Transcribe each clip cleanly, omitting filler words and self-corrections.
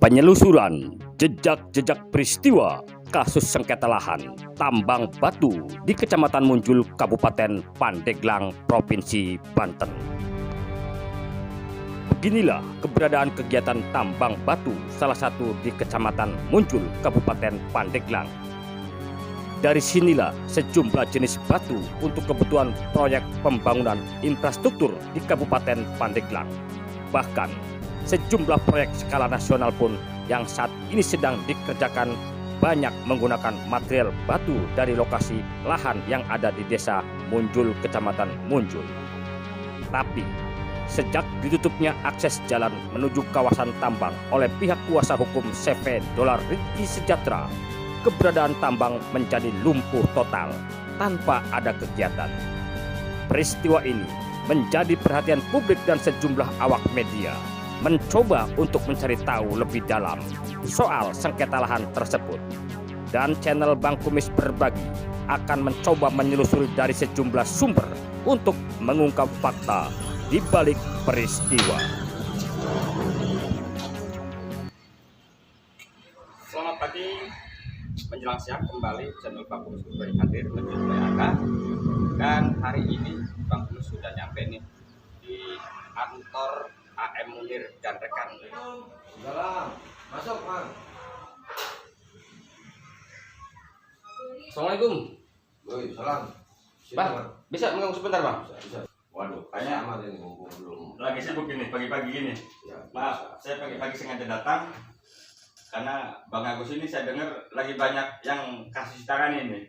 Penelusuran jejak-jejak peristiwa kasus sengketa lahan tambang batu di Kecamatan Munjul, Kabupaten Pandeglang, Provinsi Banten. Beginilah keberadaan kegiatan tambang batu salah satu di Kecamatan Munjul, Kabupaten Pandeglang. Dari sinilah sejumlah jenis batu untuk kebutuhan proyek pembangunan infrastruktur di Kabupaten Pandeglang. Bahkan sejumlah proyek skala nasional pun yang saat ini sedang dikerjakan banyak menggunakan material batu dari lokasi lahan yang ada di Desa Munjul, Kecamatan Munjul. Tapi sejak ditutupnya akses jalan menuju kawasan tambang oleh pihak kuasa hukum CV Dolar Ricky Sejahtera, keberadaan tambang menjadi lumpuh total tanpa ada kegiatan. Peristiwa ini menjadi perhatian publik dan sejumlah awak media mencoba untuk mencari tahu lebih dalam soal sengketa lahan tersebut. Dan channel Bang Kumis Berbagi akan mencoba menyelusuri dari sejumlah sumber untuk mengungkap fakta di balik peristiwa. Selamat pagi, menjelang siang kembali channel Bang Kumis Berbagi hadir lebih banyak. Dan hari ini Bang Kumis sudah nyampe nih di kantor AM Munir dan rekan. Salam, masuk Bang. Assalamualaikum. Woi, salam. Bang, bisa mengganggu sebentar Bang? Bisa. Waduh, kayaknya Amat ini mumpung belum. lagi sibuk ini pagi-pagi gini. Ya, Maaf, saya pagi-pagi sengaja datang karena Bang Agus ini saya dengar lagi banyak yang kasih tangani ini.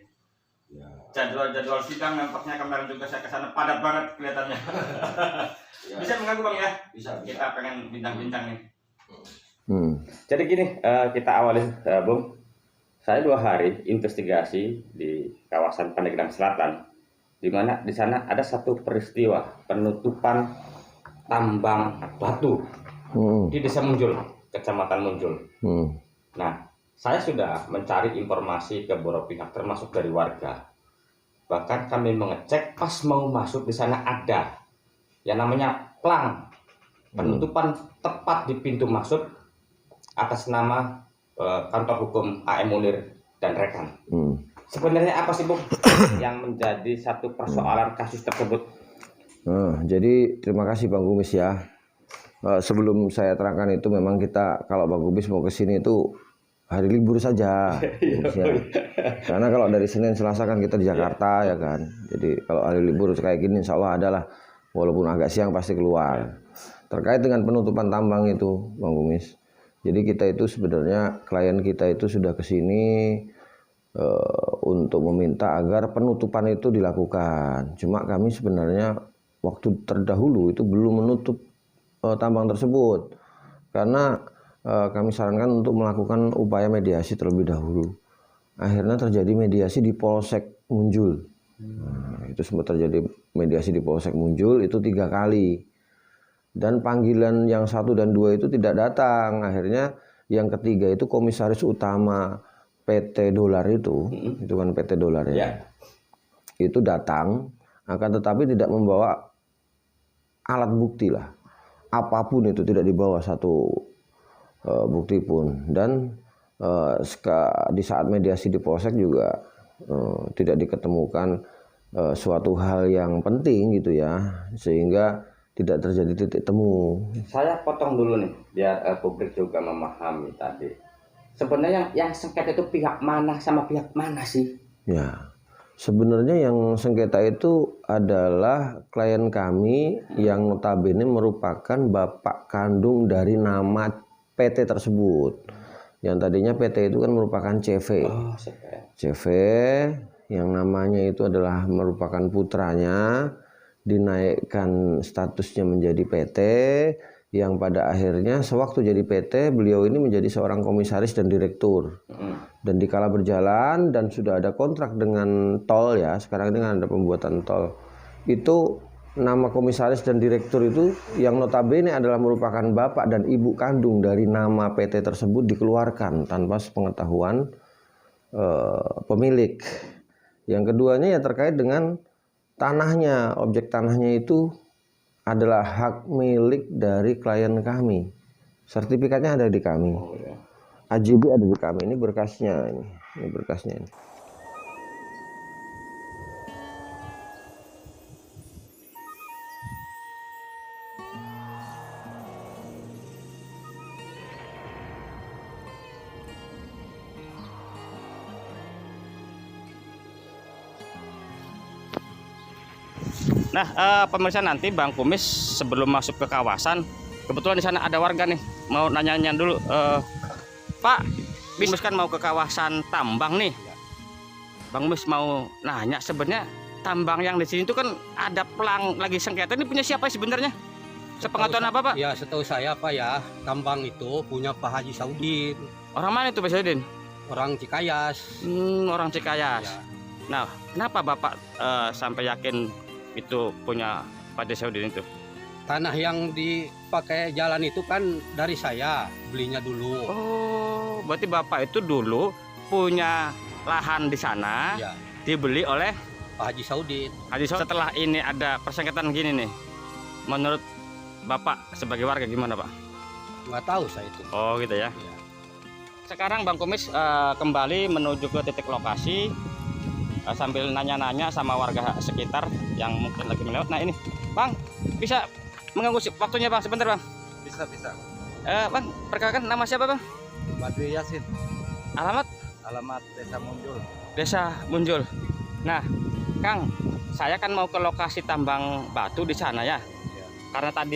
Ya. Jadwal sidang nampaknya kemarin juga saya kesana padat banget kelihatannya. Ya. Bisa mengganggu Bang ya? Bisa. Kita pengen bincang-bincang nih. Jadi gini, kita awali, Bung. Saya 2 hari investigasi di kawasan Pandeglang Selatan, di mana di sana ada satu peristiwa penutupan tambang batu di Desa Munjul, Kecamatan Munjul. Nah, saya sudah mencari informasi ke beberapa pihak, termasuk dari warga. Bahkan kami mengecek pas mau masuk di sana ada yang namanya plang penutupan tepat di pintu masuk atas nama kantor hukum AM Munir dan rekan. Sebenarnya apa sih, Bung, yang menjadi satu persoalan kasus tersebut? Jadi terima kasih Bang Kumis ya. Sebelum saya terangkan itu, memang kita kalau Bang Kumis mau ke sini itu hari libur saja. Ya. Karena kalau dari Senin Selasa kan kita di Jakarta ya kan. Jadi kalau hari libur kayak gini insya Allah adalah, walaupun agak siang pasti keluar. Terkait dengan penutupan tambang itu Bang Kumis. Jadi kita itu sebenarnya klien kita itu sudah ke sini untuk meminta agar penutupan itu dilakukan. Cuma kami sebenarnya waktu terdahulu itu belum menutup tambang tersebut. Karena kami sarankan untuk melakukan upaya mediasi terlebih dahulu. Akhirnya terjadi mediasi di Polsek Munjul. Itu sempat terjadi mediasi di Polsek Munjul itu 3 kali. Dan panggilan yang 1 dan 2 itu tidak datang. Akhirnya yang ketiga itu komisaris utama PT Dolar itu kan PT Dolar ya. Itu datang, akan tetapi tidak membawa alat bukti lah. Apapun itu tidak dibawa satu bukti pun. Dan di saat mediasi di Polsek juga tidak diketemukan suatu hal yang penting gitu ya, sehingga tidak terjadi titik temu. Saya potong dulu nih biar publik juga memahami tadi. Sebenarnya yang sengketa itu pihak mana sama pihak mana sih? Ya, sebenarnya yang sengketa itu adalah klien kami yang notabene merupakan bapak kandung dari nama PT tersebut. Yang tadinya PT itu kan merupakan CV. CV yang namanya itu adalah merupakan putranya, dinaikkan statusnya menjadi PT, yang pada akhirnya sewaktu jadi PT beliau ini menjadi seorang komisaris dan direktur. Dan dikala berjalan dan sudah ada kontrak dengan tol ya, sekarang dengan ada pembuatan tol, itu nama komisaris dan direktur itu yang notabene adalah merupakan bapak dan ibu kandung dari nama PT tersebut dikeluarkan tanpa sepengetahuan pemilik. Yang keduanya ya terkait dengan tanahnya, objek tanahnya itu adalah hak milik dari klien kami. Sertifikatnya ada di kami. Oh, ya. AJB ada di kami. Ini berkasnya ini. Ini berkasnya ini. Nah, pemirsa, nanti Bang Kumis sebelum masuk ke kawasan, kebetulan di sana ada warga nih, mau nanya-nanya dulu. Pak, Kumis kan mau ke kawasan tambang nih. Bang Kumis mau nanya, sebenarnya tambang yang di sini itu kan ada pelang lagi sengketa, ini punya siapa sebenarnya? Sepengetahuan apa, Pak? Ya, setahu saya Pak ya, tambang itu punya Pak Haji Saudin, Orang mana itu, Pak Saudin? orang Cikayas. Orang Cikayas. Ya. Nah, kenapa Bapak sampai yakin itu punya Pak Haji Saudin itu? Tanah yang dipakai jalan itu kan dari saya, belinya dulu. Oh, berarti Bapak itu dulu punya lahan di sana, Ya, dibeli oleh Pak Haji Saudin. Haji Saudin. Setelah ini ada persengketaan gini nih, menurut Bapak sebagai warga gimana, Pak? Nggak tahu saya itu. Oh, gitu ya. Ya. Sekarang Bang Kumis kembali menuju ke titik lokasi sambil nanya-nanya sama warga sekitar yang mungkin lagi melewat. Nah ini, Bang, bisa mengganggu waktunya, Bang, sebentar, Bang. Bisa. Bang, perkenalkan nama siapa, Bang? Badri Yasin, Alamat? alamat Desa Munjul. Desa Munjul. Nah, Kang, saya kan mau ke lokasi tambang batu di sana ya. Karena tadi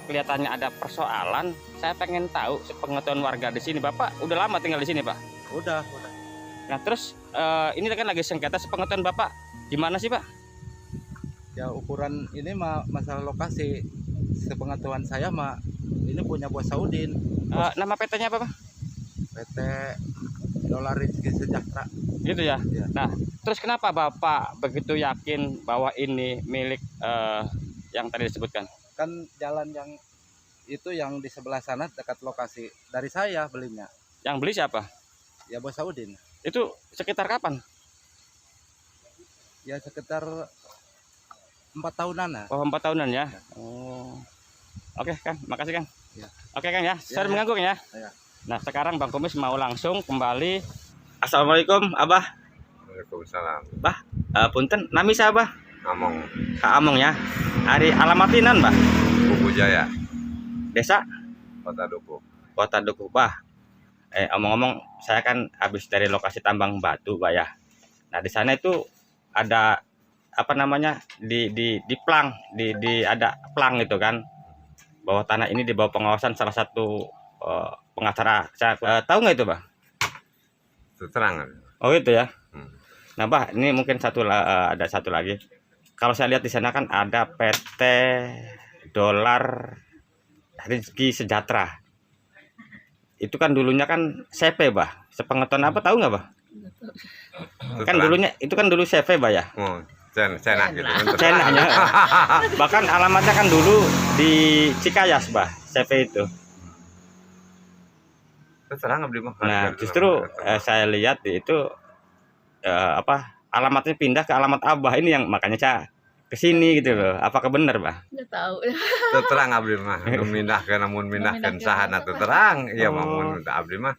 kelihatannya ada persoalan, saya pengen tahu sepengetahuan warga di sini. Bapak udah lama tinggal di sini, Pak? Udah. Nah, terus ini kan lagi sengketa, sepengetahuan Bapak gimana sih, Pak? Ya, ukuran ini mah masalah lokasi. Sepengetahuan saya mah ini punya Bos Saudin, Nama PT-nya apa, Pak? PT Dolar Rizki Sejahtera. Gitu ya. Iya. Nah, terus kenapa Bapak begitu yakin bahwa ini milik yang tadi disebutkan? Kan jalan yang itu yang di sebelah sana dekat lokasi dari saya belinya. Yang beli siapa? Ya Bos Saudin. Itu sekitar kapan? Ya sekitar 4 tahunan lah. Oh, 4 tahunan ya. Oh. Oke, Kang, makasih, Kang. Ya. Oke, Kang ya. Sorry mengganggu, Kang, ya. Ya. Nah, sekarang Bang Kumis mau langsung kembali. Assalamualaikum, Abah. Waalaikumsalam. Punten, nami saya, Abah. Ngomong Kak Among ya. Hari alamatinan, Bah. Buku Jaya, Desa Kota Dukuh. Kota Dukuh, Bah. Omong-omong, saya kan habis dari lokasi tambang batu, Bah ya. Nah, di sana itu ada apa namanya? Di plang, ada plang itu kan. Bahwa tanah ini di bawah pengawasan salah satu pengacara. Saya tahu nggak itu, Bah? Terangan. Oh, itu ya. Hmm. Nah, Bah, ini mungkin ada satu lagi. Kalau saya lihat di sana kan ada PT Dolar Rizki Sejahtera. Itu kan dulunya kan CV, Bah. Sepengetahuan apa tahu nggak, Bah? Kan dulunya itu kan dulu CV, Bah ya. Oh, cena gitu. Cenahnya. Bahkan alamatnya kan dulu di Cikayas, Bah, CV itu. Terserah abdi mah. Nah, justru saya lihat itu alamatnya pindah ke alamat Abah ini yang makanya saya kesini gitu loh. Apakah benar, Bah? Nggak tahu. Terang abdi mah. Mindahkeun namun mindahkeun sahana teu terang. Iya mah mun abdi mah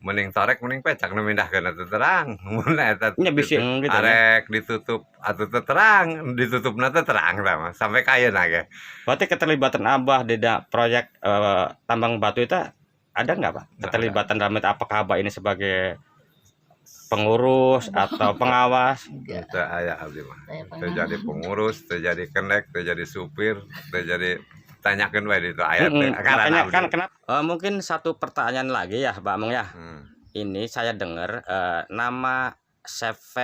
mending torek mending pecak nu mindahkeun teu terang. Mun eta Nya bisi gitu ya. arek ditutup atuh teu terang, ditutupna teu terang tah mah sampai kayeuna ge. Berarti keterlibatan Abah di proyek tambang batu itu ada nggak, Pak? Keterlibatan dalam itu, apakah Abah ini sebagai pengurus atau pengawas? Teu aya abdi mah. Saya Teu jadi pengurus, teu jadi kenek, teu jadi supir, teu jadi tanyakeun bae ditu aya teh. Makanya kan kenapa? Mungkin satu pertanyaan lagi ya, Mbak Among ya. Ini saya dengar nama CV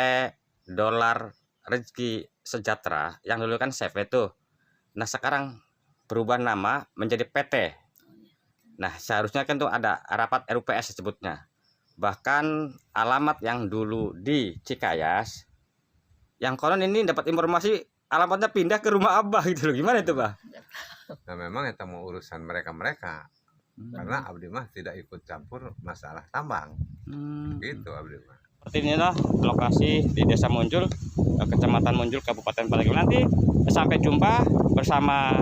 Dolar Rizki Sejahtera yang dulu kan CV tuh. Nah, sekarang berubah nama menjadi PT. Nah, seharusnya kan tuh ada rapat RUPS disebutnya. Bahkan alamat yang dulu di Cikayas, yang konon ini dapat informasi alamatnya pindah ke rumah Abah gitu loh. Gimana itu, Bah? Nah memang itu mau urusan mereka karena abdi mah tidak ikut campur masalah tambang gitu abdi mah. Seperti inilah lokasi di Desa Munjul, Kecamatan Munjul, Kabupaten Pandeglang. Nanti sampai jumpa bersama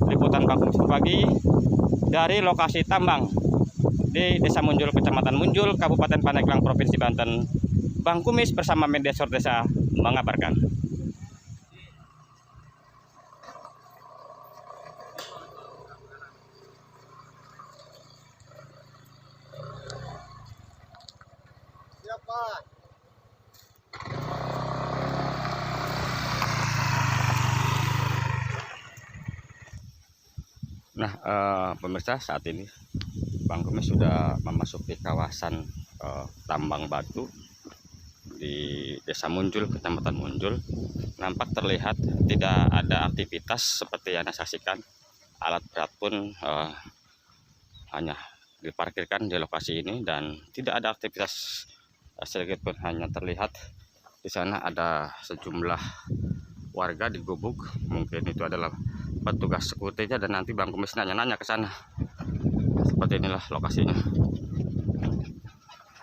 liputan Bang Kumis pagi dari lokasi tambang di Desa Munjul, Kecamatan Munjul, Kabupaten Pandeglang, Provinsi Banten. Bang Kumis bersama Media Desa mengabarkan. Nah, pemirsa, saat ini Bang Kumis sudah memasuki kawasan tambang batu di Desa Munjul, Kecamatan Munjul. Nampak terlihat tidak ada aktivitas seperti yang Anda saksikan. Alat berat pun hanya diparkirkan di lokasi ini dan tidak ada aktivitas sedikit pun. Hanya terlihat di sana ada sejumlah warga di gubuk, mungkin itu adalah petugas sekuritinya, dan nanti Bang Kumis nanya-nanya ke sana. Seperti inilah lokasinya.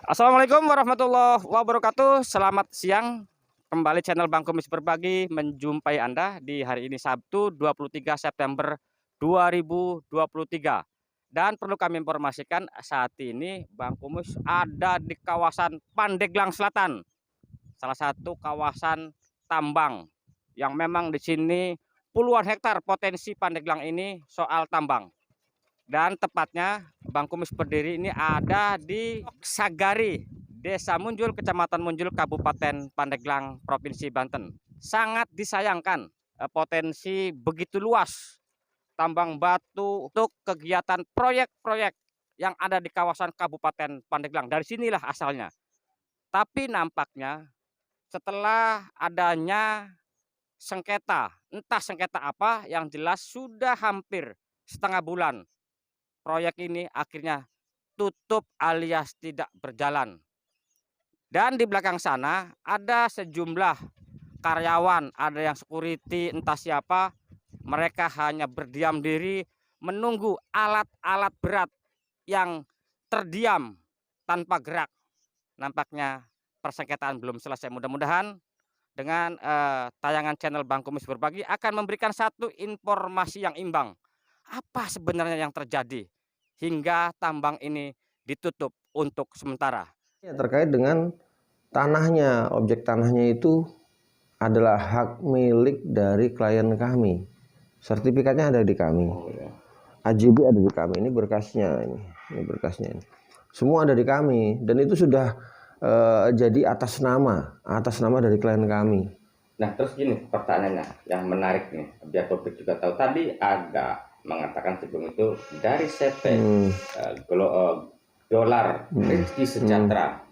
Assalamualaikum warahmatullahi wabarakatuh. Selamat siang. Kembali channel Bang Kumis Berbagi menjumpai Anda di hari ini Sabtu 23 September 2023. Dan perlu kami informasikan saat ini Bang Kumis ada di kawasan Pandeglang Selatan. Salah satu kawasan tambang yang memang di sini puluhan hektar potensi Pandeglang ini soal tambang. Dan tepatnya Bang Kumis berdiri ini ada di Sagari, Desa Munjul, Kecamatan Munjul, Kabupaten Pandeglang, Provinsi Banten. Sangat disayangkan potensi begitu luas tambang batu untuk kegiatan proyek-proyek yang ada di kawasan Kabupaten Pandeglang. Dari sinilah asalnya. Tapi nampaknya setelah adanya sengketa, entah sengketa apa, yang jelas sudah hampir setengah bulan proyek ini akhirnya tutup alias tidak berjalan. Dan di belakang sana ada sejumlah karyawan, ada yang security, entah siapa, mereka hanya berdiam diri menunggu alat-alat berat yang terdiam tanpa gerak. Nampaknya persengketaan belum selesai. Mudah-mudahan dengan tayangan channel Bang Kumis Berbagi akan memberikan satu informasi yang imbang. Apa sebenarnya yang terjadi hingga tambang ini ditutup untuk sementara? Terkait dengan tanahnya, objek tanahnya itu adalah hak milik dari klien kami. Sertifikatnya ada di kami. AJB ada di kami. Ini berkasnya, ini berkasnya. Semua ada di kami dan itu sudah jadi atas nama dari klien kami. Nah, terus gini pertanyaannya yang menarik nih, biar publik juga tahu. Tadi agak mengatakan sebelum itu dari CP Dolar Rizky Sejahtera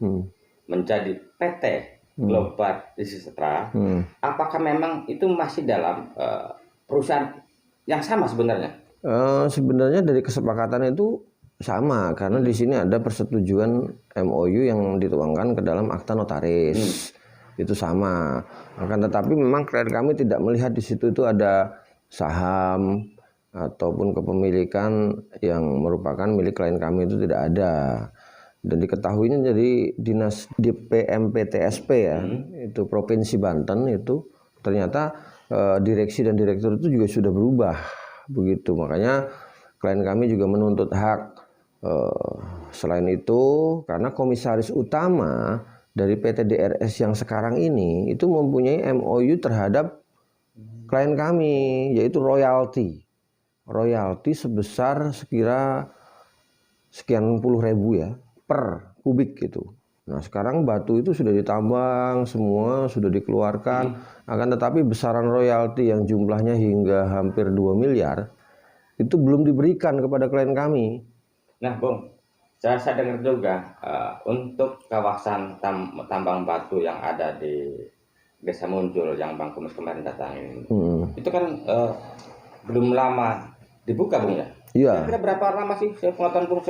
menjadi PT Global Rizky Sejahtera. Apakah memang itu masih dalam perusahaan yang sama sebenarnya? Sebenarnya dari kesepakatan itu sama, karena di sini ada persetujuan MOU yang dituangkan ke dalam akta notaris. Itu sama. Akan tetapi memang klien kami tidak melihat di situ itu ada saham ataupun kepemilikan yang merupakan milik klien kami, itu tidak ada. Dan diketahuinya jadi dinas di PMPTSP ya, itu Provinsi Banten, itu ternyata direksi dan direktur itu juga sudah berubah begitu. Makanya klien kami juga menuntut hak. Selain itu, karena komisaris utama dari PT DRS yang sekarang ini itu mempunyai MOU terhadap klien kami, yaitu royalti sebesar sekira sekian puluh ribu ya per kubik gitu. Nah, sekarang batu itu sudah ditambang, semua sudah dikeluarkan, akan tetapi besaran royalti yang jumlahnya hingga hampir 2 miliar itu belum diberikan kepada klien kami. Nah, Bung, saya dengar juga untuk kawasan tambang batu yang ada di Desa Munjul yang Bang Kumis kemarin datangin, itu kan belum lama dibuka, Bung ya? Iya. Kira berapa lama sih pengetahuan Bung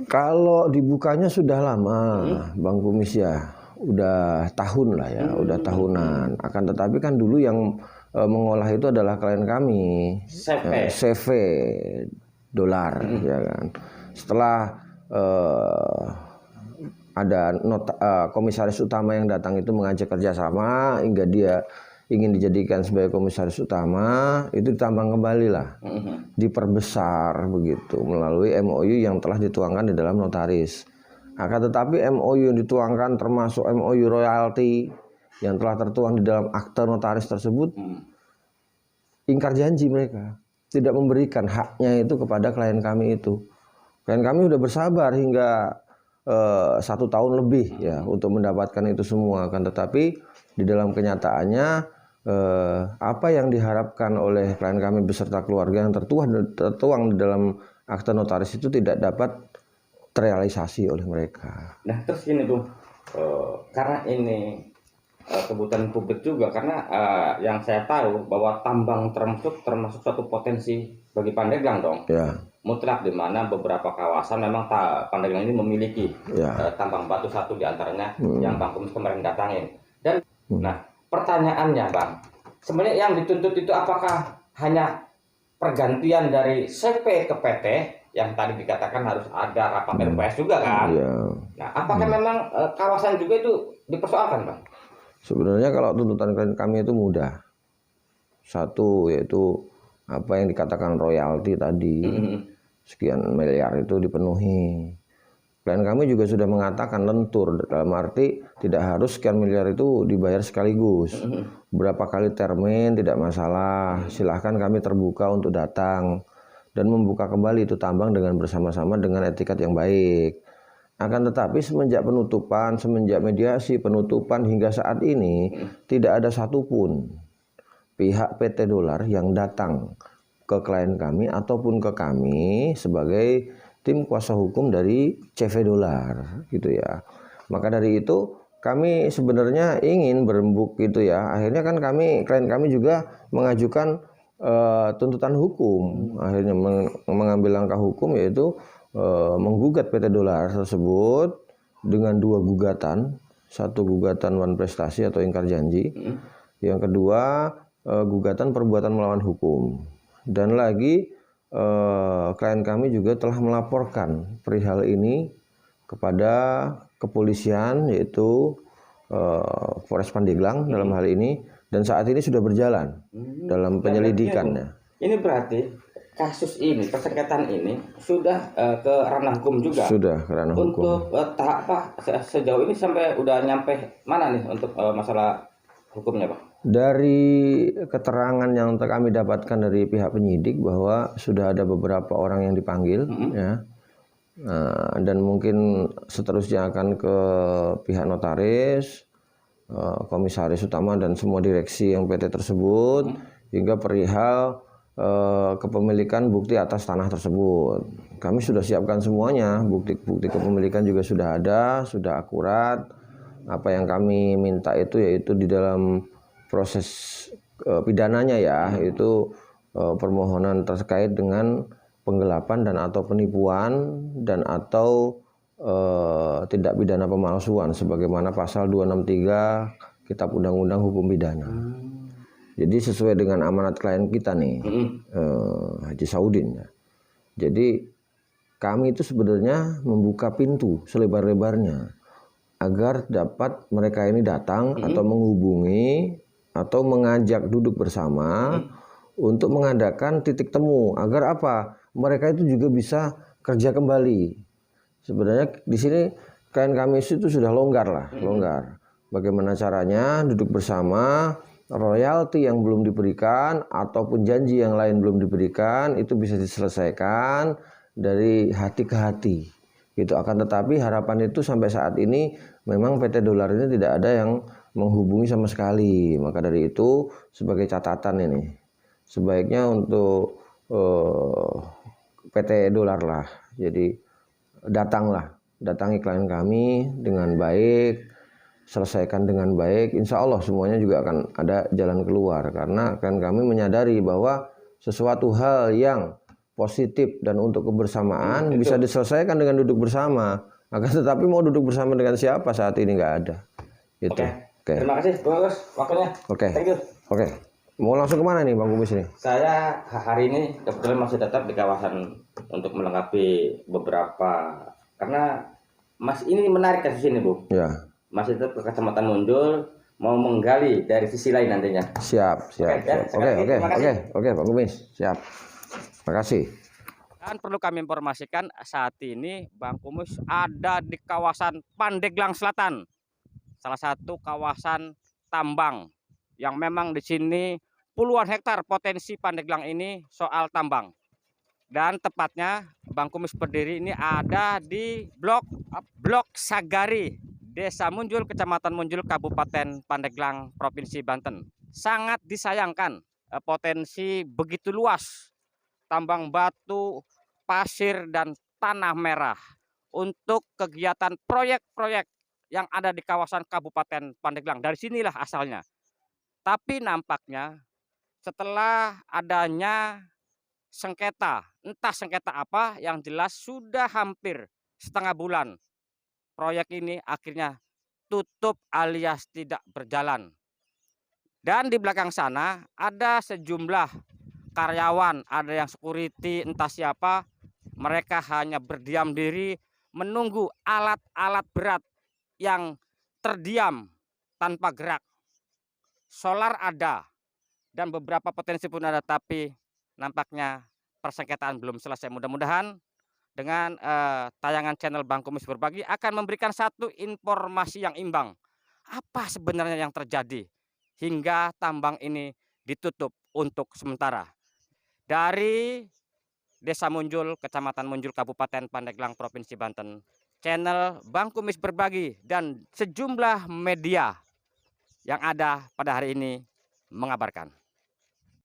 Kalau dibukanya sudah lama, Bang Kumis ya, udah tahun lah ya, udah tahunan. Akan tetapi kan dulu yang mengolah itu adalah klien kami, CV Dolar, ya kan. Setelah ada komisaris utama yang datang itu mengajak kerjasama hingga dia ingin dijadikan sebagai komisaris utama itu ditambang kembali lah, diperbesar begitu melalui MOU yang telah dituangkan di dalam notaris. Akan tetapi MOU yang dituangkan termasuk MOU royalti yang telah tertuang di dalam akte notaris tersebut ingkar janji, mereka tidak memberikan haknya itu kepada klien kami itu. Klien kami sudah bersabar hingga 1 tahun lebih ya untuk mendapatkan itu semua, kan tetapi di dalam kenyataannya apa yang diharapkan oleh klien kami beserta keluarga yang tertuang di dalam akte notaris itu tidak dapat terrealisasi oleh mereka. Nah terus ini Bung, karena ini kebutuhan publik juga, karena yang saya tahu bahwa tambang termasuk suatu potensi bagi Pandeglang dong. Ya. Mutlak, di mana beberapa kawasan memang Pandeglang ini memiliki tambang batu, satu di antaranya yang Bang Kumis kemarin datangin. Dan nah pertanyaannya Bang, sebenarnya yang dituntut itu apakah hanya pergantian dari CP ke PT yang tadi dikatakan harus ada rapat RPS juga kan? Nah apakah memang kawasan juga itu dipersoalkan Bang? Sebenarnya kalau tuntutan kami itu mudah. Satu yaitu apa yang dikatakan royalti tadi, sekian miliar itu dipenuhi. Klien kami juga sudah mengatakan lentur, dalam arti tidak harus sekian miliar itu dibayar sekaligus. Berapa kali termin tidak masalah, silahkan kami terbuka untuk datang dan membuka kembali itu tambang dengan bersama-sama dengan etikat yang baik. Akan tetapi semenjak penutupan, semenjak mediasi penutupan hingga saat ini tidak ada satupun pihak PT Dolar yang datang ke klien kami ataupun ke kami sebagai tim kuasa hukum dari CV Dolar gitu ya. Maka dari itu kami sebenarnya ingin berembuk gitu ya. Akhirnya kan klien kami juga mengajukan tuntutan hukum. Akhirnya mengambil langkah hukum yaitu menggugat PT Dolar tersebut dengan 2 gugatan. Satu gugatan wan prestasi atau ingkar janji. Yang kedua gugatan perbuatan melawan hukum. Dan lagi klien kami juga telah melaporkan perihal ini kepada kepolisian, yaitu Polres Pandeglang dalam hal ini, dan saat ini sudah berjalan dalam penyelidikannya. Ini berarti kasus ini, persengketaan ini sudah ke ranah hukum juga. Sudah ke ranah hukum. Untuk tahap sejauh ini sampai udah nyampe mana nih untuk masalah hukumnya Pak? Dari keterangan yang kami dapatkan dari pihak penyidik bahwa sudah ada beberapa orang yang dipanggil ya, dan mungkin seterusnya akan ke pihak notaris, komisaris utama dan semua direksi yang PT tersebut, hingga perihal kepemilikan bukti atas tanah tersebut. Kami sudah siapkan semuanya, bukti kepemilikan juga sudah ada, sudah akurat. Apa yang kami minta itu yaitu di dalam proses pidananya ya, itu permohonan terkait dengan penggelapan dan atau penipuan dan atau tindak pidana pemalsuan sebagaimana pasal 263 Kitab Undang-Undang Hukum Pidana. Jadi sesuai dengan amanat klien kita nih, Haji Saudin ya. Jadi kami itu sebenarnya membuka pintu selebar-lebarnya agar dapat mereka ini datang atau menghubungi atau mengajak duduk bersama untuk mengadakan titik temu agar apa? Mereka itu juga bisa kerja kembali. Sebenarnya di sini klien kami itu sudah longgar lah, longgar. Bagaimana caranya duduk bersama, royalti yang belum diberikan ataupun janji yang lain belum diberikan itu bisa diselesaikan dari hati ke hati. Gitu. Akan tetapi harapan itu sampai saat ini memang PT Dolar ini tidak ada yang menghubungi sama sekali. Maka dari itu sebagai catatan ini sebaiknya untuk PT Dolar lah. Jadi datangi klien kami dengan baik, selesaikan dengan baik. Insya Allah semuanya juga akan ada jalan keluar karena klien kami menyadari bahwa sesuatu hal yang positif dan untuk kebersamaan bisa diselesaikan dengan duduk bersama. Akan tetapi mau duduk bersama dengan siapa saat ini nggak ada. Gitu. Oke. Terima kasih Bang Kumis waktunya. Oke. Thank you. Oke. Mau langsung kemana nih Bang Kumis ini? Saya hari ini kebetulan masih tetap di kawasan untuk melengkapi beberapa, karena Mas ini menarik kasus ini Bu. Ya. Masih tetap ke Kecamatan Munjul mau menggali dari sisi lain nantinya. Siap. Oke, ya, sekali lagi terima kasih. Oke, Pak Kumis. Siap. Terima kasih. Dan perlu kami informasikan saat ini Bang Kumis ada di kawasan Pandeglang Selatan, salah satu kawasan tambang yang memang di sini puluhan hektar potensi Pandeglang ini soal tambang. Dan tepatnya Bang Kumis berdiri ini ada di Blok Sagari, Desa Munjul, Kecamatan Munjul, Kabupaten Pandeglang, Provinsi Banten. Sangat disayangkan potensi begitu luas tambang batu, pasir, dan tanah merah untuk kegiatan proyek-proyek yang ada di kawasan Kabupaten Pandeglang. Dari sinilah asalnya. Tapi nampaknya setelah adanya sengketa, entah sengketa apa, yang jelas sudah hampir setengah bulan proyek ini akhirnya tutup alias tidak berjalan. Dan di belakang sana ada sejumlah karyawan, ada yang security, entah siapa, mereka hanya berdiam diri menunggu alat-alat berat yang terdiam tanpa gerak. Solar ada dan beberapa potensi pun ada, tapi nampaknya persengketaan belum selesai. Mudah-mudahan dengan tayangan channel Bang Kumis Berbagi akan memberikan satu informasi yang imbang. Apa sebenarnya yang terjadi hingga tambang ini ditutup untuk sementara. Dari Desa Munjul, Kecamatan Munjul, Kabupaten Pandeglang, Provinsi Banten, channel Bang Kumis Berbagi dan sejumlah media yang ada pada hari ini mengabarkan.